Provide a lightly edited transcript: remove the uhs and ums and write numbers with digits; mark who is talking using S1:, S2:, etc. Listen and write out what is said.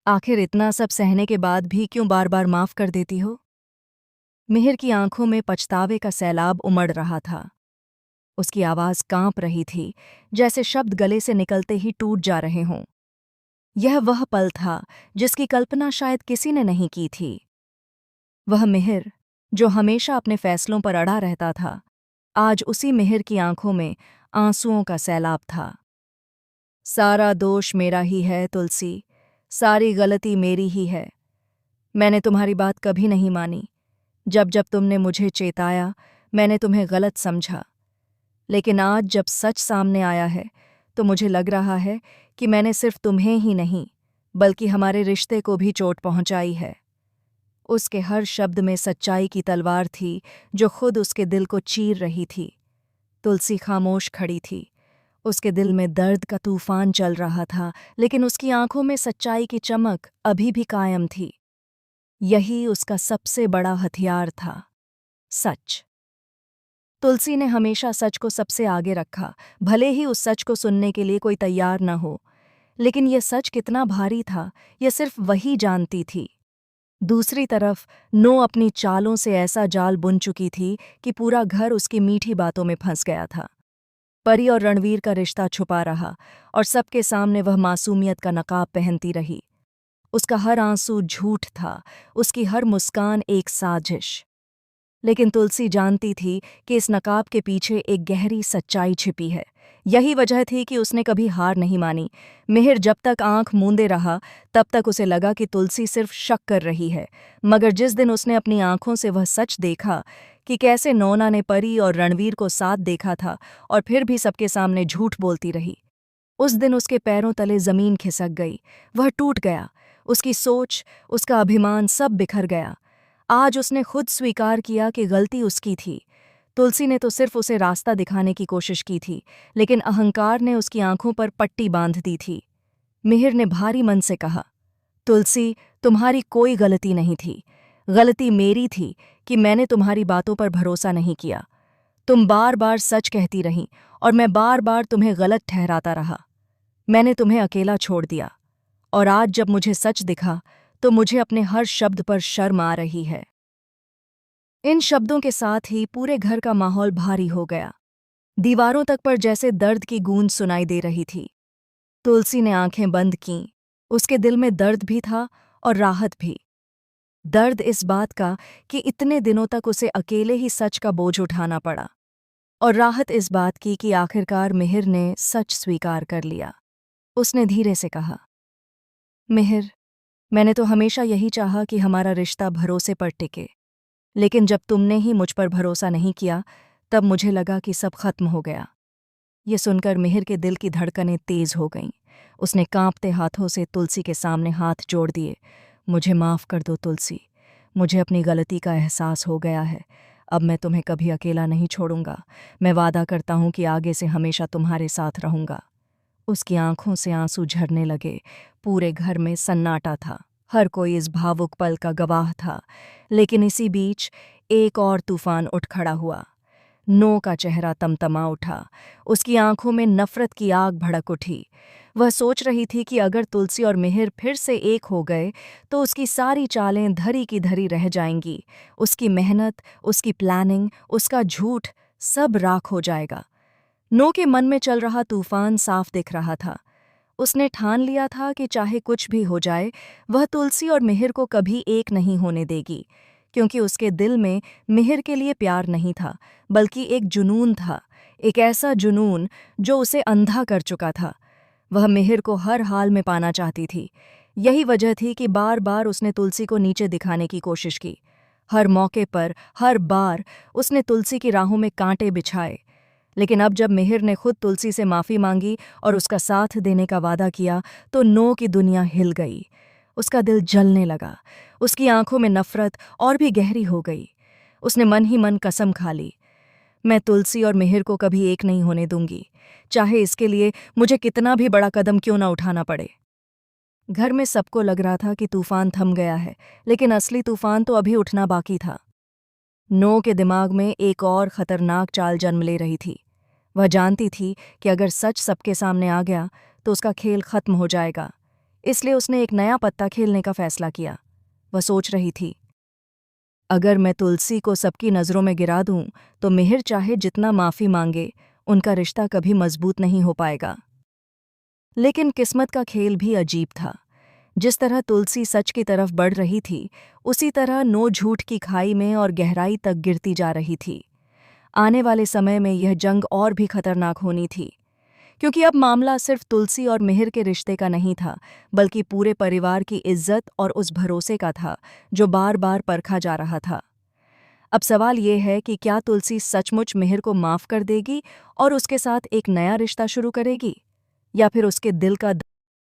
S1: आखिर इतना सब सहने के बाद भी क्यों बार बार माफ कर देती हो? मिहिर की आंखों में पछतावे का सैलाब उमड़ रहा था। उसकी आवाज कांप रही थी, जैसे शब्द गले से निकलते ही टूट जा रहे हों। यह वह पल था जिसकी कल्पना शायद किसी ने नहीं की थी। वह मिहिर, जो हमेशा अपने फैसलों पर अड़ा रहता था, आज उसी मिहिर की आंखों में आंसुओं का सैलाब था। सारा दोष मेरा ही है तुलसी, सारी गलती मेरी ही है। मैंने तुम्हारी बात कभी नहीं मानी। जब जब तुमने मुझे चेताया, मैंने तुम्हें गलत समझा। लेकिन आज जब सच सामने आया है, तो मुझे लग रहा है कि मैंने सिर्फ तुम्हें ही नहीं, बल्कि हमारे रिश्ते को भी चोट पहुंचाई है। उसके हर शब्द में सच्चाई की तलवार थी, जो खुद उसके दिल को चीर रही थी। तुलसी खामोश खड़ी थी। उसके दिल में दर्द का तूफान चल रहा था, लेकिन उसकी आंखों में सच्चाई की चमक अभी भी कायम थी। यही उसका सबसे बड़ा हथियार था, सच। तुलसी ने हमेशा सच को सबसे आगे रखा, भले ही उस सच को सुनने के लिए कोई तैयार न हो। लेकिन यह सच कितना भारी था, यह सिर्फ वही जानती थी। दूसरी तरफ नो अपनी चालों से ऐसा जाल बुन चुकी थी कि पूरा घर उसकी मीठी बातों में फंस गया था। परी और रणवीर का रिश्ता छुपा रहा, और सबके सामने वह मासूमियत का नकाब पहनती रही। उसका हर आंसू झूठ था, उसकी हर मुस्कान एक साजिश। लेकिन तुलसी जानती थी कि इस नकाब के पीछे एक गहरी सच्चाई छिपी है। यही वजह थी कि उसने कभी हार नहीं मानी। मिहिर जब तक आंख मूंदे रहा, तब तक उसे लगा कि तुलसी सिर्फ शक कर रही है। मगर जिस दिन उसने अपनी आंखों से वह सच देखा कि कैसे नोना ने परी और रणवीर को साथ देखा था और फिर भी सबके सामने झूठ बोलती रही, उस दिन उसके पैरों तले जमीन खिसक गई। वह टूट गया। उसकी सोच, उसका अभिमान सब बिखर गया। आज उसने खुद स्वीकार किया कि गलती उसकी थी। तुलसी ने तो सिर्फ उसे रास्ता दिखाने की कोशिश की थी, लेकिन अहंकार ने उसकी आंखों पर पट्टी बांध दी थी। मिहिर ने भारी मन से कहा, तुलसी, तुम्हारी कोई गलती नहीं थी। गलती मेरी थी कि मैंने तुम्हारी बातों पर भरोसा नहीं किया। तुम बार बार सच कहती रहीं और मैं बार बार तुम्हें गलत ठहराता रहा। मैंने तुम्हें अकेला छोड़ दिया, और आज जब मुझे सच दिखा, तो मुझे अपने हर शब्द पर शर्म आ रही है। इन शब्दों के साथ ही पूरे घर का माहौल भारी हो गया। दीवारों तक पर जैसे दर्द की गूंज सुनाई दे रही थी। तुलसी ने आंखें बंद कीं। उसके दिल में दर्द भी था और राहत भी। दर्द इस बात का कि इतने दिनों तक उसे अकेले ही सच का बोझ उठाना पड़ा, और राहत इस बात की कि आखिरकार मिहिर ने सच स्वीकार कर लिया। उसने धीरे से कहा, मिहिर, मैंने तो हमेशा यही चाहा कि हमारा रिश्ता भरोसे पर टिके। लेकिन जब तुमने ही मुझ पर भरोसा नहीं किया, तब मुझे लगा कि सब खत्म हो गया। ये सुनकर मिहिर के दिल की धड़कनें तेज हो गईं। उसने कांपते हाथों से तुलसी के सामने हाथ जोड़ दिए। मुझे माफ़ कर दो तुलसी, मुझे अपनी गलती का एहसास हो गया है। अब मैं तुम्हें कभी अकेला नहीं छोड़ूंगा। मैं वादा करता हूँ कि आगे से हमेशा तुम्हारे साथ रहूंगा। उसकी आंखों से आंसू झरने लगे। पूरे घर में सन्नाटा था। हर कोई इस भावुक पल का गवाह था। लेकिन इसी बीच एक और तूफान उठ खड़ा हुआ। नो का चेहरा तमतमा उठा। उसकी आंखों में नफरत की आग भड़क उठी। वह सोच रही थी कि अगर तुलसी और मिहिर फिर से एक हो गए, तो उसकी सारी चालें धरी की धरी रह जाएंगी। उसकी मेहनत, उसकी प्लानिंग, उसका झूठ, सब राख हो जाएगा। नो के मन में चल रहा तूफान साफ दिख रहा था। उसने ठान लिया था कि चाहे कुछ भी हो जाए, वह तुलसी और मिहिर को कभी एक नहीं होने देगी, क्योंकि उसके दिल में मिहिर के लिए प्यार नहीं था, बल्कि एक जुनून था। एक ऐसा जुनून जो उसे अंधा कर चुका था। वह मिहिर को हर हाल में पाना चाहती थी। यही वजह थी कि बार बार उसने तुलसी को नीचे दिखाने की कोशिश की। हर मौके पर, हर बार उसने तुलसी की राहों में कांटे बिछाए। लेकिन अब जब मिहिर ने खुद तुलसी से माफ़ी मांगी और उसका साथ देने का वादा किया, तो नो की दुनिया हिल गई। उसका दिल जलने लगा। उसकी आंखों में नफरत और भी गहरी हो गई। उसने मन ही मन कसम खा ली, मैं तुलसी और मिहिर को कभी एक नहीं होने दूंगी, चाहे इसके लिए मुझे कितना भी बड़ा कदम क्यों ना उठाना पड़े। घर में सबको लग रहा था कि तूफान थम गया है, लेकिन असली तूफान तो अभी उठना बाकी था। नो के दिमाग में एक और खतरनाक चाल जन्म ले रही थी। वह जानती थी कि अगर सच सबके सामने आ गया, तो उसका खेल खत्म हो जाएगा। इसलिए उसने एक नया पत्ता खेलने का फैसला किया। वह सोच रही थी, अगर मैं तुलसी को सबकी नज़रों में गिरा दूं, तो मिहिर चाहे जितना माफ़ी मांगे, उनका रिश्ता कभी मजबूत नहीं हो पाएगा। लेकिन किस्मत का खेल भी अजीब था। जिस तरह तुलसी सच की तरफ बढ़ रही थी, उसी तरह नो झूठ की खाई में और गहराई तक गिरती जा रही थी। आने वाले समय में यह जंग और भी खतरनाक होनी थी, क्योंकि अब मामला सिर्फ तुलसी और मिहिर के रिश्ते का नहीं था, बल्कि पूरे परिवार की इज्जत और उस भरोसे का था जो बार बार परखा जा रहा था। अब सवाल ये है कि क्या तुलसी सचमुच मिहिर को माफ कर देगी और उसके साथ एक नया रिश्ता शुरू करेगी, या फिर उसके दिल का